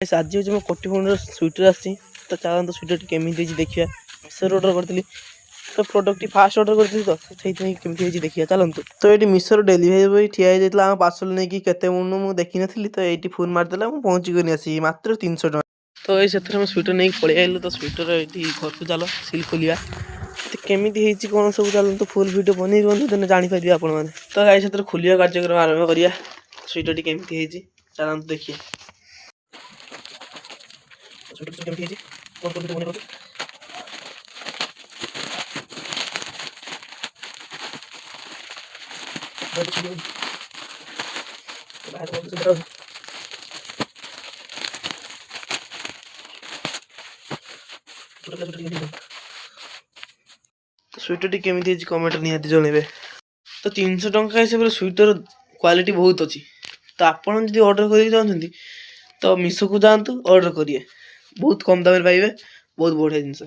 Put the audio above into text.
आज हूँ मो कोटी फोन स्वेटर आसी तो चलते स्वेटर केमी देखिए मिशो ऑर्डर करी तो प्रोडक्ट फास्ट ऑर्डर करी तो केमी देखिए चलते तो ये मिशोर डेलीवरी बॉय ठिया होता पार्सल नहीं के मुझे देखी नी तो ये फोन मारदेला मुझे पहुँची गनी आसी मात्र 300 टका तो ये स्वेटर नहीं पलि आलु तो स्वेटर ये घर को चलो सिल खोलिया तो केमी कौन सब चलते फुल वीडियो बन रुहतु जानीपारे आपण मैंने तो ये खोलिया कार्यक्रम आरंभ करिया स्वेटर केमी चलते देखिए स्वेटर टी केमी कमेंट निहाती जन तो 300 टंका हिसाब से स्वेटर क्वालिटी बहुत अच्छी तो आपड़ जब ऑर्डर करके चाहते तो मिशो को जातु ऑर्डर करिए बहुत कम दाम पाइबे बहुत बढ़िया जिनस।